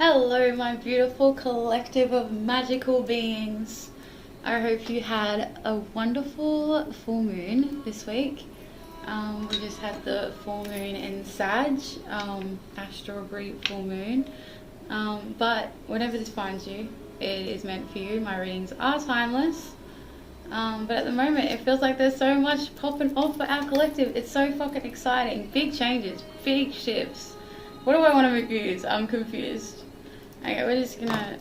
Hello, my beautiful collective of magical beings. I hope you had a wonderful full moon this week. We just had the full moon in Sag, astral great full moon. But whenever this finds you, it is meant for you. My readings are timeless. But at the moment, it feels like there's so much popping off for our collective. It's so fucking exciting. Big changes, big shifts. What do I want to use? I'm confused. Okay, we're just gonna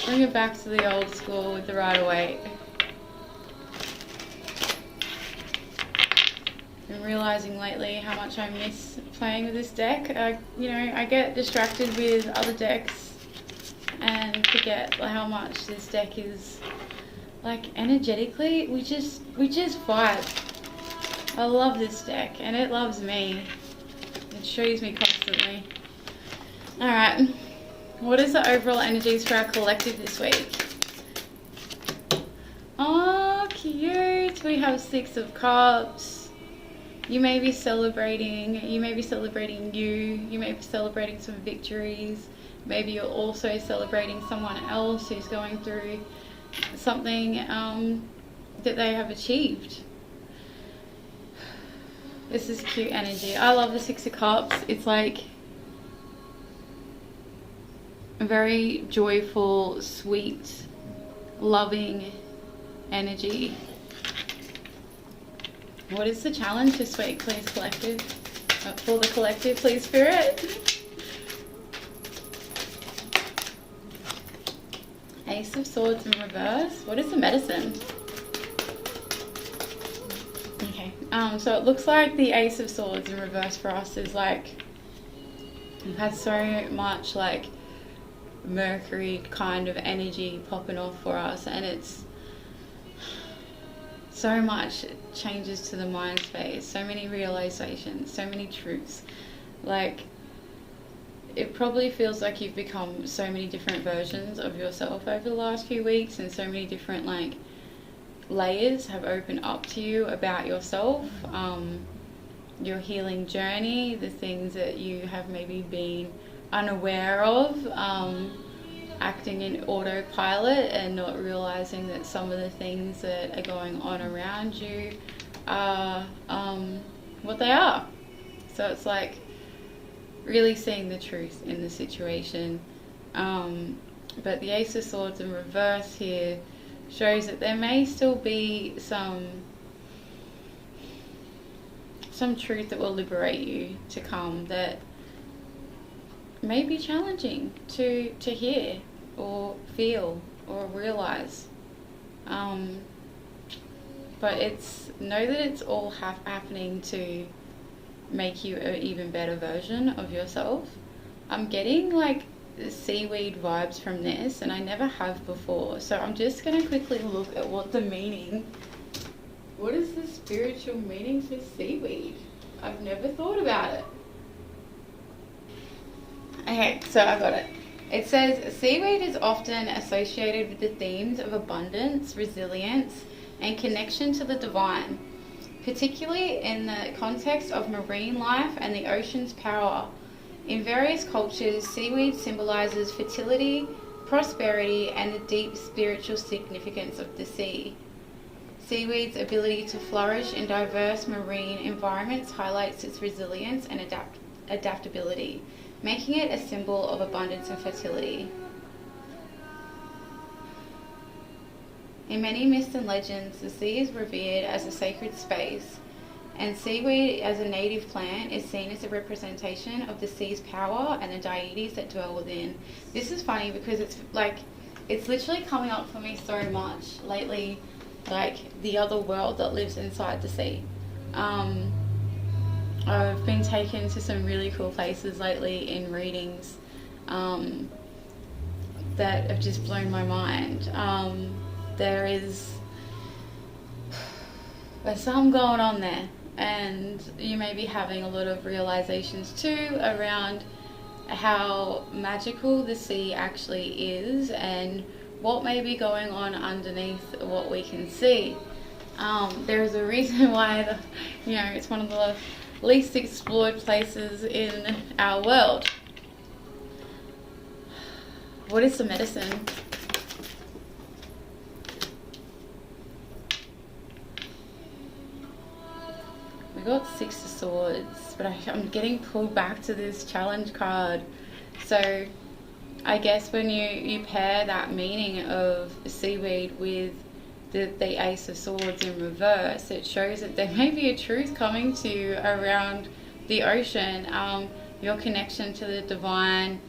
bring it back to the old school with the Waite. I'm realizing lately how much I miss playing with this deck. I get distracted with other decks and forget how much this deck is, like, energetically, we just vibe. I love this deck and it loves me. It shows me constantly. Alright. What is the overall energies for our collective this week? Oh, cute. We have 6 of Cups. You may be celebrating. You may be celebrating you. You may be celebrating some victories. Maybe you're also celebrating someone else who's going through something that they have achieved. This is cute energy. I love the 6 of Cups. It's like a very joyful, sweet, loving energy. What is the challenge this week, please, collective? For the collective, please, Spirit. Ace of Swords in reverse. What is the medicine? Okay. So it looks like the Ace of Swords in reverse for us is like, we've had so much like Mercury kind of energy popping off for us, and it's so much changes to the mind space, so many realizations, so many truths. Like, it probably feels like you've become so many different versions of yourself over the last few weeks, and so many different like layers have opened up to you about yourself, your healing journey, the things that you have maybe been unaware of, acting in autopilot and not realizing that some of the things that are going on around you are what they are. So it's like really seeing the truth in the situation. But the Ace of Swords in reverse here shows that there may still be some truth that will liberate you to come, that may be challenging to hear or feel or realize, but know that it's all happening to make you an even better version of yourself. I'm getting like seaweed vibes from this, and I never have before, so I'm just going to quickly look at what the meaning, what is the spiritual meaning for seaweed? I've never thought about it. Okay, so I got it. It says, seaweed is often associated with the themes of abundance, resilience, and connection to the divine, particularly in the context of marine life and the ocean's power. In various cultures, seaweed symbolizes fertility, prosperity, and the deep spiritual significance of the sea. Seaweed's ability to flourish in diverse marine environments highlights its resilience and adaptability, making it a symbol of abundance and fertility. In many myths and legends, the sea is revered as a sacred space, and seaweed as a native plant is seen as a representation of the sea's power and the deities that dwell within. This is funny because it's literally coming up for me so much lately, like the other world that lives inside the sea. I've been taken to some really cool places lately in readings that have just blown my mind. There's something going on there, and you may be having a lot of realizations too around how magical the sea actually is and what may be going on underneath what we can see. There's a reason why it's one of the least explored places in our world. What is the medicine? We got 6 of Swords, but I'm getting pulled back to this challenge card. So I guess when you pair that meaning of seaweed with the Ace of Swords in reverse, it shows that there may be a truth coming to you around the ocean, your connection to the divine.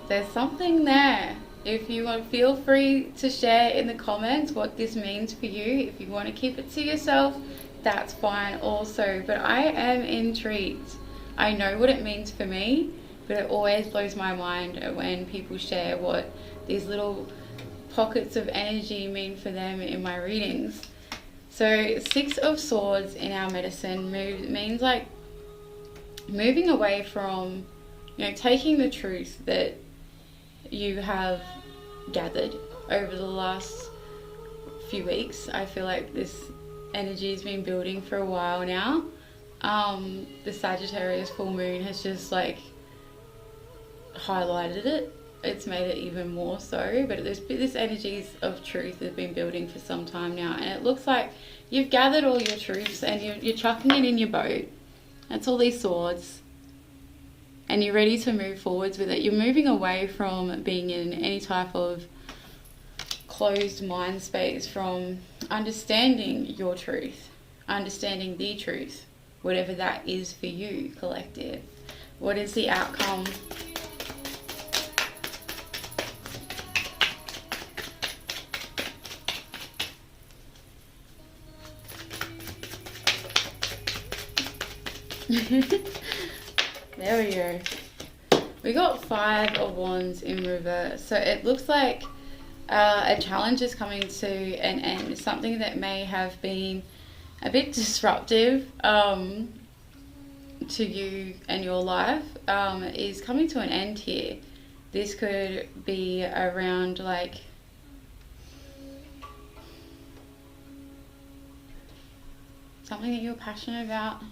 There's something there. If you want, feel free to share in the comments what this means for you. If you want to keep it to yourself, that's fine also. But I am intrigued. I know what it means for me, but it always blows my mind when people share what these little pockets of energy mean for them in my readings. So 6 of Swords in our medicine means like moving away from, taking the truth that you have gathered over the last few weeks. I feel like this energy has been building for a while now. The Sagittarius full moon has just like highlighted it. It's made it even more so, but this energy of truth has been building for some time now, and it looks like you've gathered all your truths and you're chucking it in your boat. That's all these swords, and you're ready to move forwards with it. You're moving away from being in any type of closed mind space, from understanding your truth, understanding the truth, whatever that is for you, collective. What is the outcome? There we go. We got 5 of Wands in reverse. So it looks like a challenge is coming to an end. Something that may have been a bit disruptive to you and your life is coming to an end here. This could be around like something that you're passionate about,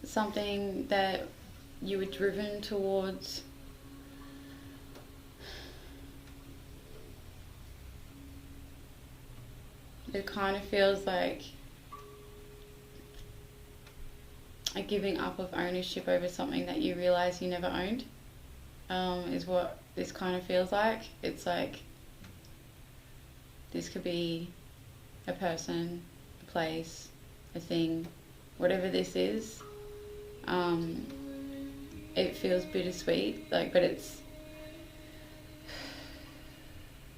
something that you were driven towards. It kind of feels like a giving up of ownership over something that you realize you never owned, is what this kind of feels like. It's like this could be a person, a place, a thing, whatever this is. It feels bittersweet, but it's,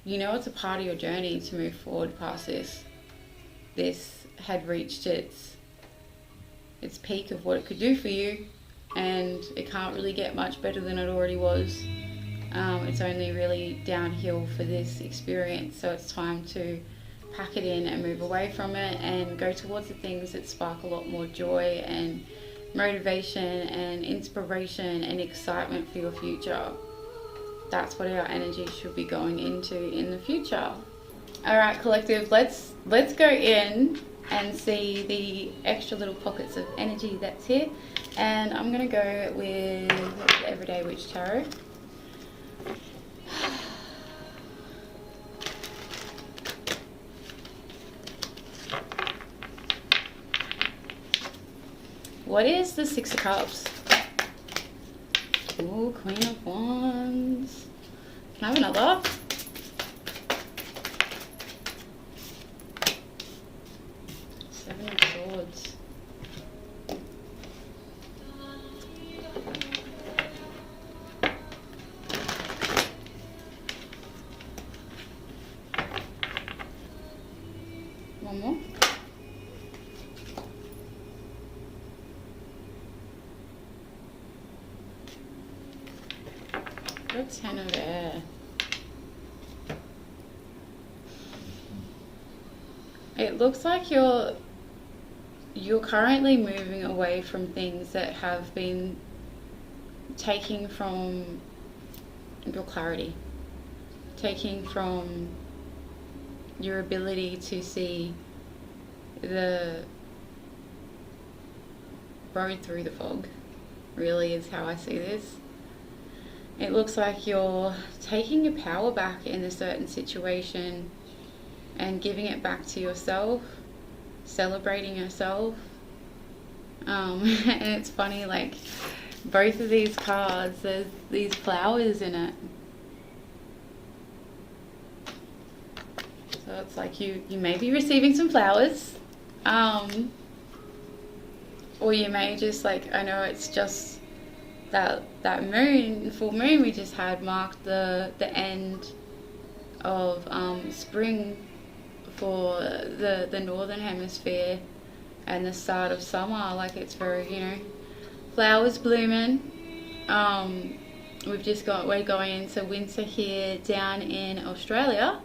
it's a part of your journey to move forward past this. This had reached its peak of what it could do for you, and it can't really get much better than it already was. It's only really downhill for this experience, so it's time to pack it in and move away from it and go towards the things that spark a lot more joy and motivation and inspiration and excitement for your future. That's what our energy should be going into in the future. Alright, collective, let's go in and see the extra little pockets of energy that's here. And I'm going to go with the Everyday Witch Tarot. What is the Six of Cups? Ooh, Queen of Wands. Can I have another? Seven of Swords. One more. Good 10 of Air. It looks like you're currently moving away from things that have been taking from your clarity, taking from your ability to see the road through the fog. really is how I see this. It looks like you're taking your power back in a certain situation and giving it back to yourself, celebrating yourself. And it's funny, like, both of these cards, there's these flowers in it. So it's like you may be receiving some flowers, or you may just, like, I know it's just that full moon we just had marked the end of spring for the northern hemisphere and the start of summer. Like, it's very, you know, flowers blooming. We're going into winter here down in Australia,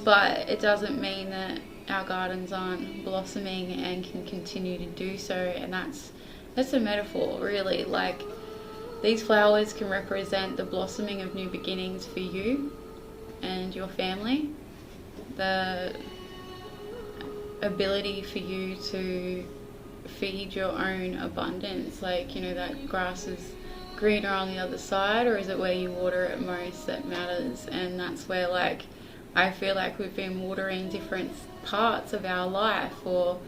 but it doesn't mean that our gardens aren't blossoming and can continue to do so. And that's a metaphor, really. Like, these flowers can represent the blossoming of new beginnings for you and your family, the ability for you to feed your own abundance. Like, you know, that grass is greener on the other side, or is it where you water it most that matters? And that's where, like, I feel like we've been watering different parts of our life for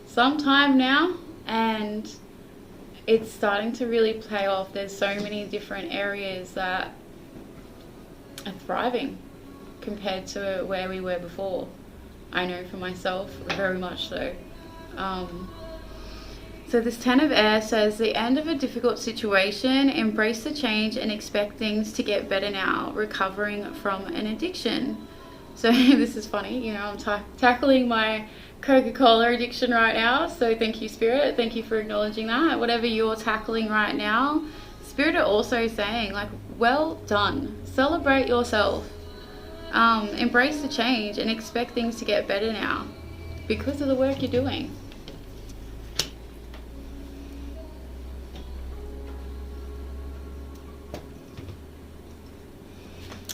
some time now, and it's starting to really pay off. There's so many different areas that are thriving compared to where we were before. I know for myself, very much so. So this 10 of Air says, the end of a difficult situation, embrace the change and expect things to get better now, recovering from an addiction. So this is funny, you know, I'm tackling my Coca-Cola addiction right now. So thank you, Spirit. Thank you for acknowledging that. Whatever you're tackling right now, Spirit are also saying, like, well done. Celebrate yourself. Embrace the change and expect things to get better now because of the work you're doing.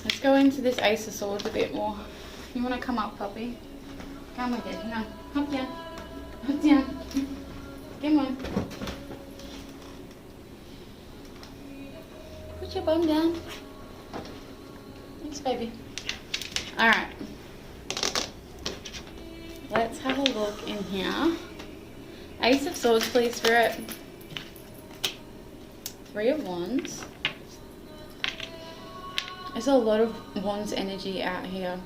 Let's go into this Ace of Swords a bit more. You want to come up, puppy? Come again. No, hop down. Hop down. Come on. Put your bum down. Thanks, baby. Alright. Let's have a look in here. Ace of Swords, please, Spirit. 3 of Wands. There's a lot of Wands energy out here.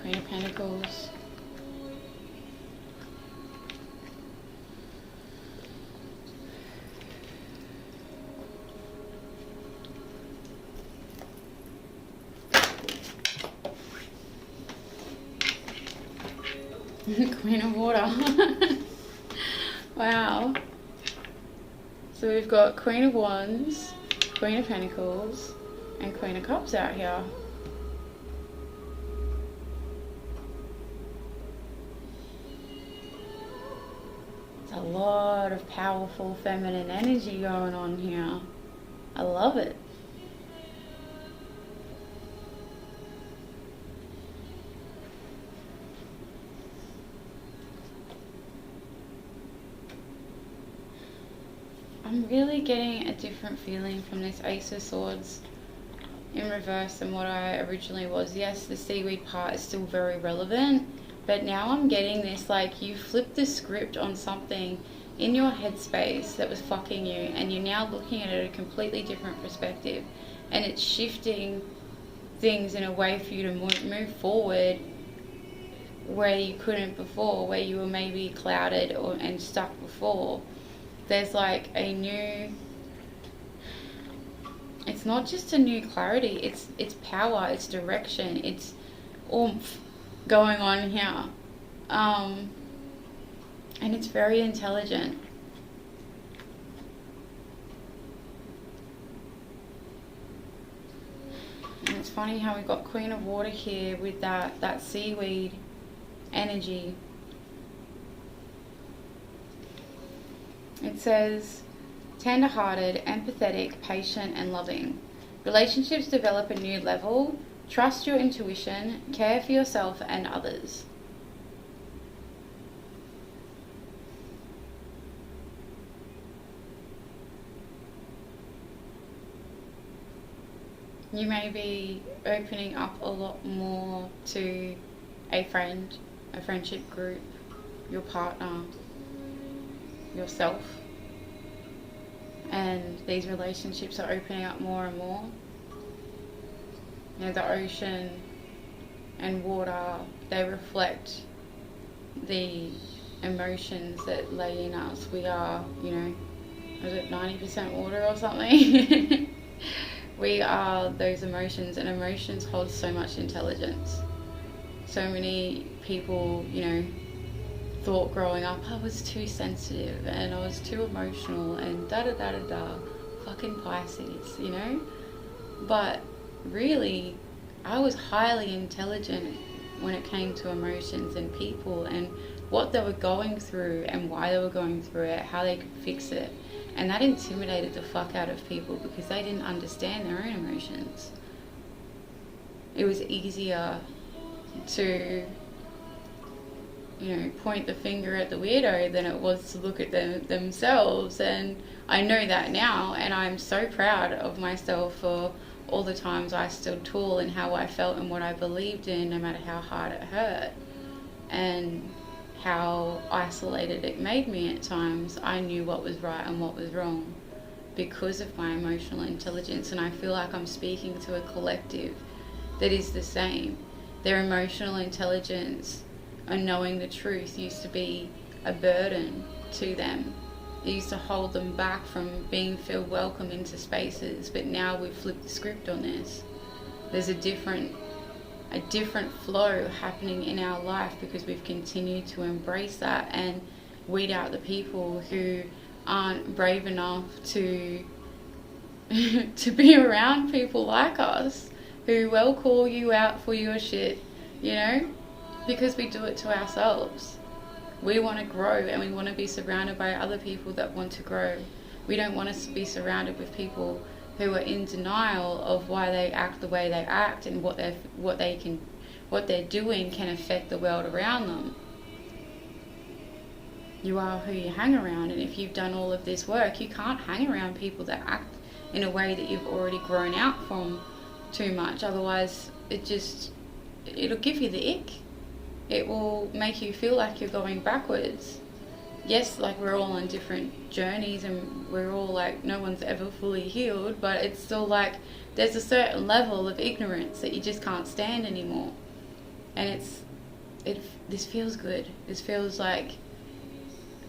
Queen of Pentacles. Queen of Water. Wow. So we've got Queen of Wands, Queen of Pentacles, and Queen of Cups out here. There's a lot of powerful feminine energy going on here. I love it. I'm really getting a different feeling from this Ace of Swords in reverse than what I originally was. Yes, the seaweed part is still very relevant, but now I'm getting this, like, you flipped the script on something in your headspace that was fucking you, and you're now looking at it at a completely different perspective, and it's shifting things in a way for you to move forward where you couldn't before, where you were maybe clouded and stuck before. There's like a new, it's not just a new clarity, it's power, it's direction, it's oomph going on here. And it's very intelligent. And it's funny how we got Queen of Water here with that seaweed energy. It says, tender-hearted, empathetic, patient, and loving. Relationships develop a new level. Trust your intuition. Care for yourself and others. You may be opening up a lot more to a friend, a friendship group, your partner, yourself. And these relationships are opening up more and more. You know, the ocean and water, they reflect the emotions that lay in us. We are, you know, is it 90% water or something? We are those emotions, and emotions hold so much intelligence. So many people, you know, thought growing up I was too sensitive and I was too emotional and da-da-da-da-da, fucking Pisces, you know? But really, I was highly intelligent when it came to emotions and people and what they were going through and why they were going through it, how they could fix it. And that intimidated the fuck out of people because they didn't understand their own emotions. It was easier to, you know, point the finger at the weirdo than it was to look at themselves. And I know that now, and I'm so proud of myself for all the times I stood tall in how I felt and what I believed in, no matter how hard it hurt. And how isolated it made me at times. I knew what was right and what was wrong because of my emotional intelligence, and I feel like I'm speaking to a collective that is the same. Their emotional intelligence and knowing the truth used to be a burden to them. It used to hold them back from being feel welcome into spaces, but now we've flipped the script on this. There's a different flow happening in our life because we've continued to embrace that and weed out the people who aren't brave enough to to be around people like us who will call you out for your shit, you know, because we do it to ourselves. We want to grow and we want to be surrounded by other people that want to grow. We don't want to be surrounded with people who are in denial of why they act the way they act and what they're doing can affect the world around them. You are who you hang around, and if you've done all of this work, you can't hang around people that act in a way that you've already grown out from too much. Otherwise, it'll give you the ick. It will make you feel like you're going backwards. Yes, like we're all on different journeys and we're all like, no one's ever fully healed, but it's still like there's a certain level of ignorance that you just can't stand anymore. And this feels good. This feels like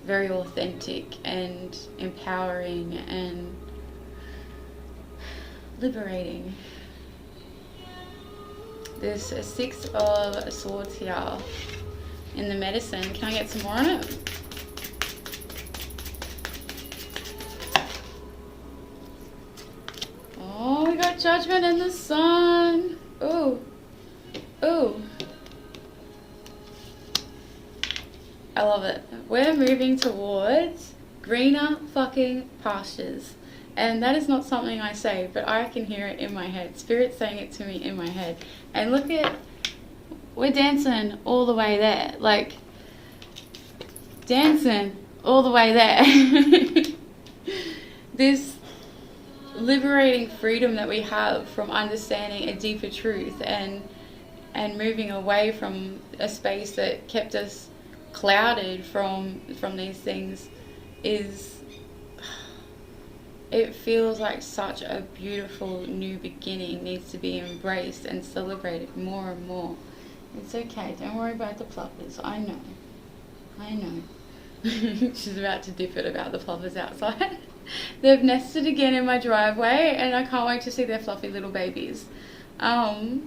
very authentic and empowering and liberating. There's a 6 of Swords here in the medicine. Can I get some more on it? Oh, we got Judgment and the Sun. Ooh. Ooh. I love it. We're moving towards greener fucking pastures. And that is not something I say, but I can hear it in my head. Spirit's saying it to me in my head. And look at, we're dancing all the way there. Like, dancing all the way there. This liberating freedom that we have from understanding a deeper truth and moving away from a space that kept us clouded from these things it feels like such a beautiful new beginning needs to be embraced and celebrated more and more. It's okay, don't worry about the ploppers. I know. She's about to dip it about the ploppers outside. They've nested again in my driveway and I can't wait to see their fluffy little babies. But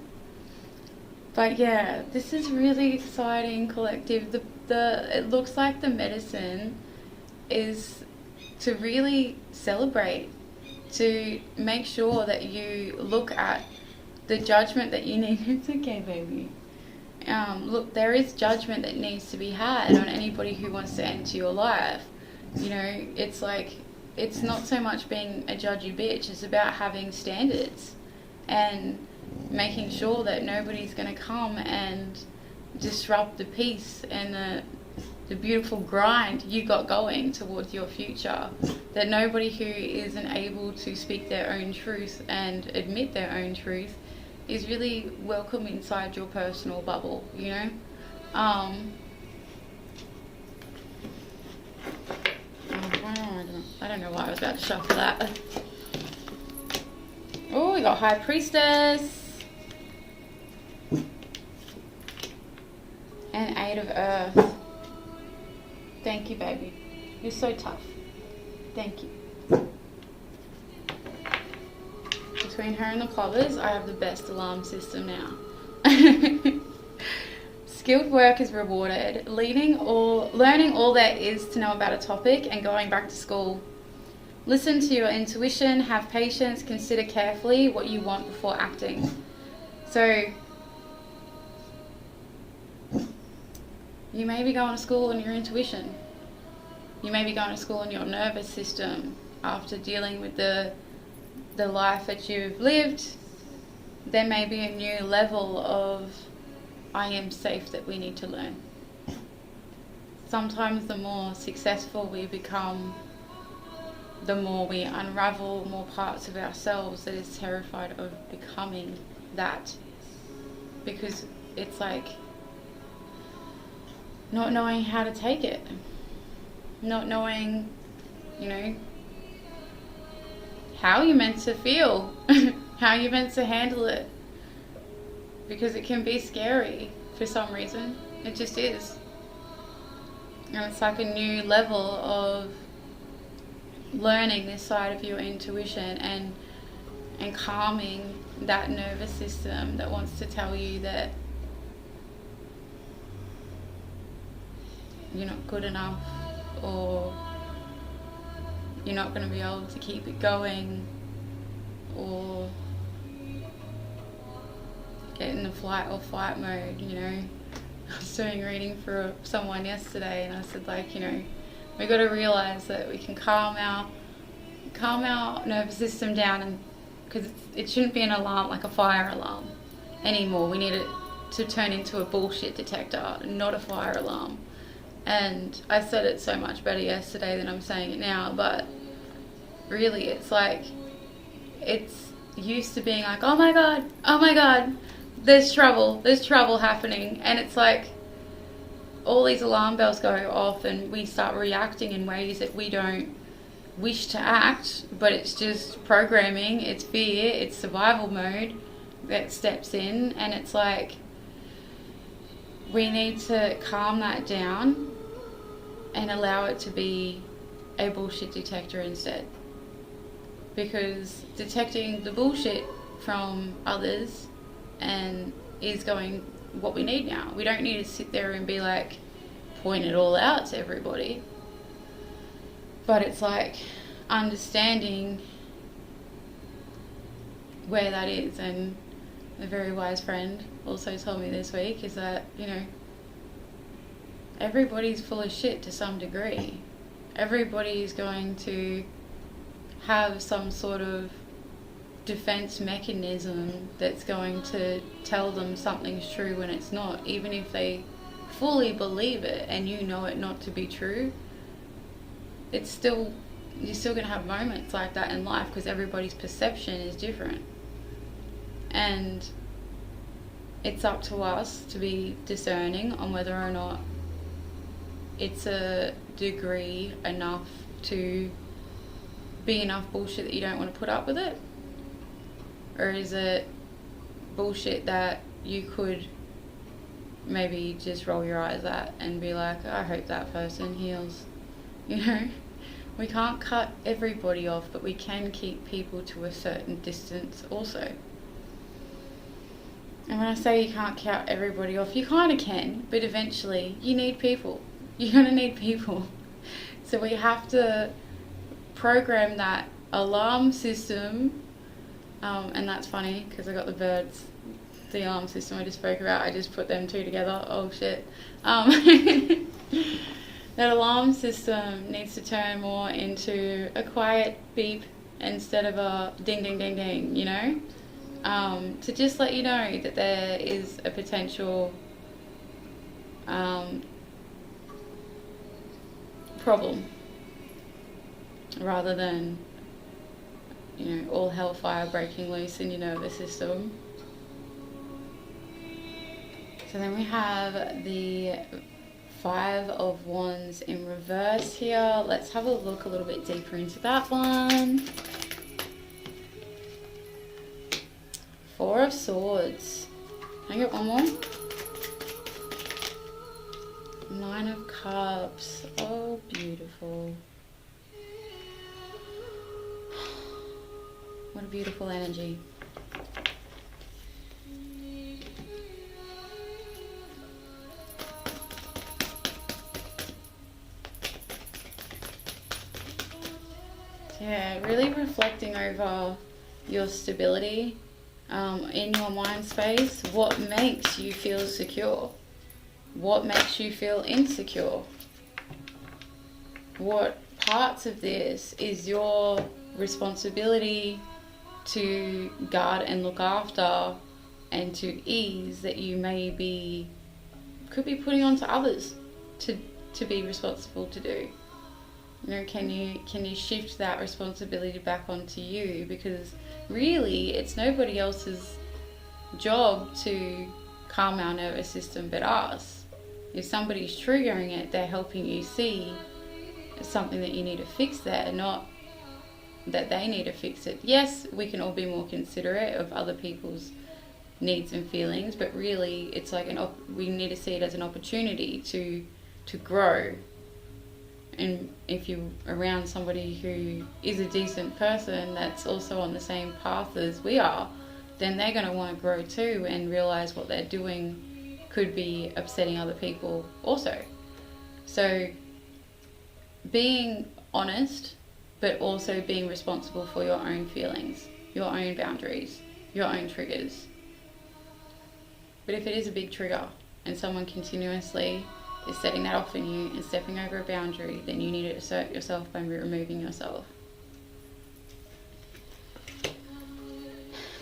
yeah, this is really exciting, collective. It looks like the medicine is to really celebrate, to make sure that you look at the judgment that you need. It's okay, baby. Look, there is judgment that needs to be had on anybody who wants to enter your life. You know, it's like, it's not so much being a judgy bitch, it's about having standards and making sure that nobody's going to come and disrupt the peace and the the beautiful grind you got going towards your future, that nobody who isn't able to speak their own truth and admit their own truth is really welcome inside your personal bubble, you know? I don't know why I was about to shuffle that. Oh, we got High Priestess. And Eight of Earth. Thank you, baby. You're so tough. Thank you. Between her and the Plovers, I have the best alarm system now. Skilled work is rewarded. Learning all there is to know about a topic and going back to school. Listen to your intuition, have patience, consider carefully what you want before acting. So, you may be going to school on your intuition. You may be going to school on your nervous system after dealing with the life that you've lived. There may be a new level of I am safe that we need to learn. Sometimes the more successful we become, the more we unravel more parts of ourselves that is terrified of becoming that. Because it's like not knowing how to take it. Not knowing, you know, how you're meant to feel, how you're meant to handle it. Because it can be scary for some reason. It just is. And it's like a new level of learning this side of your intuition and calming that nervous system that wants to tell you that you're not good enough, or you're not going to be able to keep it going, or get in the flight or fight mode, you know. I was doing a reading for someone yesterday and I said, like, you know, we got to realize that we can calm our nervous system down, and because it shouldn't be an alarm like a fire alarm anymore. We need it to turn into a bullshit detector, not a fire alarm. And I said it so much better yesterday than I'm saying it now, but really it's like, it's used to being like, oh my god, there's trouble happening, and it's like all these alarm bells go off and we start reacting in ways that we don't wish to act, but it's just programming, it's fear, it's survival mode that steps in, and it's like we need to calm that down and allow it to be a bullshit detector instead. Because detecting the bullshit from others and is going what we need now. We don't need to sit there and be like, point it all out to everybody. But it's like understanding where that is. And a very wise friend also told me this week is that, you know, everybody's full of shit to some degree. Everybody's going to have some sort of defense mechanism that's going to tell them something's true when it's not, even if they fully believe it and you know it not to be true. It's still, you're still going to have moments like that in life because everybody's perception is different. And it's up to us to be discerning on whether or not it's a degree enough to be enough bullshit that you don't want to put up with it, or is it bullshit that you could maybe just roll your eyes at and be like, I hope that person heals, you know? We can't cut everybody off, but we can keep people to a certain distance also. And when I say you can't cut everybody off, you kind of can, but eventually you need people. You're going to need people. So we have to program that alarm system, and that's funny because I got the birds, the alarm system I just spoke about, I just put them two together. Oh shit. That alarm system needs to turn more into a quiet beep instead of a ding ding ding ding, you know? To just let you know that there is a potential problem, rather than, you know, all hellfire breaking loose in your nervous system. So then we have the Five of Wands in reverse here. Let's have a look a little bit deeper into that one. Four of Swords. Can I get one more? Nine of Cups. Oh, beautiful. What a beautiful energy. Yeah, really reflecting over your stability in your mind space. What makes you feel secure? What makes you feel insecure? What parts of this is your responsibility to guard and look after and to ease that you could be putting onto others to be responsible to do? You know, can you shift that responsibility back onto you? Because really, it's nobody else's job to calm our nervous system but us. If somebody's triggering it, they're helping you see something that you need to fix there, not that they need to fix it. Yes, we can all be more considerate of other people's needs and feelings, but really, it's like we need to see it as an opportunity to grow. And if you're around somebody who is a decent person that's also on the same path as we are, then they're going to want to grow too and realize what they're doing could be upsetting other people also. So being honest, but also being responsible for your own feelings, your own boundaries, your own triggers. But if it is a big trigger and someone continuously is setting that off in you and stepping over a boundary, then you need to assert yourself by removing yourself.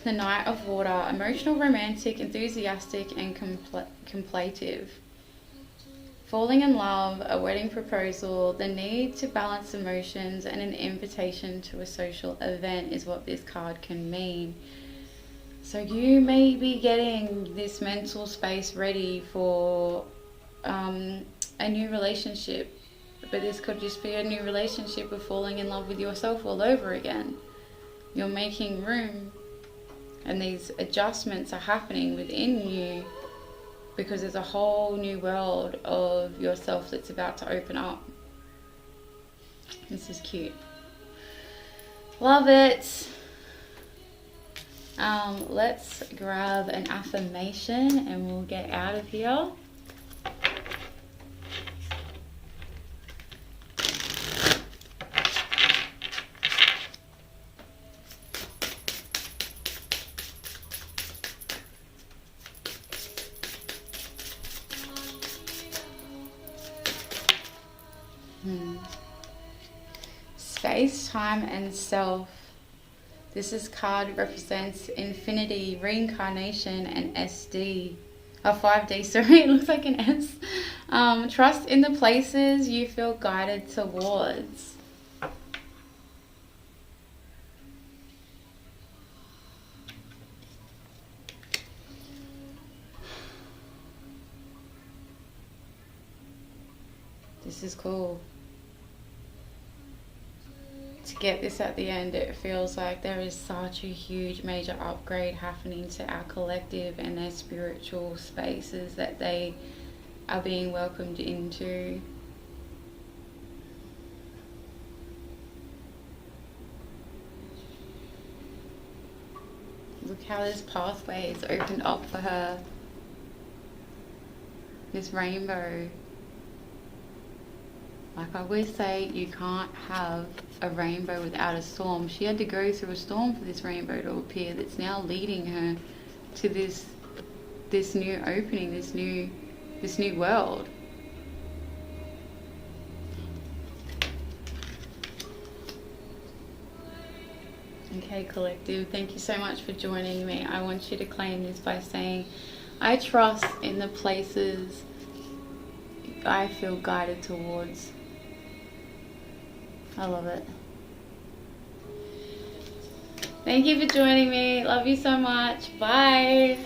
The Knight of Water, emotional, romantic, enthusiastic, and contemplative. Falling in love, a wedding proposal, the need to balance emotions, and an invitation to a social event is what this card can mean. So you may be getting this mental space ready for a new relationship, but this could just be a new relationship of falling in love with yourself all over again. You're making room, and these adjustments are happening within you because there's a whole new world of yourself that's about to open up. This is cute. Love it. Let's grab an affirmation and we'll get out of here. Space, time, and self. This card represents infinity, reincarnation, and SD. Oh, 5D, sorry, it looks like an S. Trust in the places you feel guided towards. This is cool. To get this at the end, it feels like there is such a huge major upgrade happening to our collective and their spiritual spaces that they are being welcomed into. Look how this pathway is opened up for her. This rainbow. Like I always say, you can't have a rainbow without a storm. She had to go through a storm for this rainbow to appear that's now leading her to this new opening, this new world. Okay, collective, thank you so much for joining me. I want you to claim this by saying, I trust in the places I feel guided towards. I love it. Thank you for joining me. Love you so much. Bye.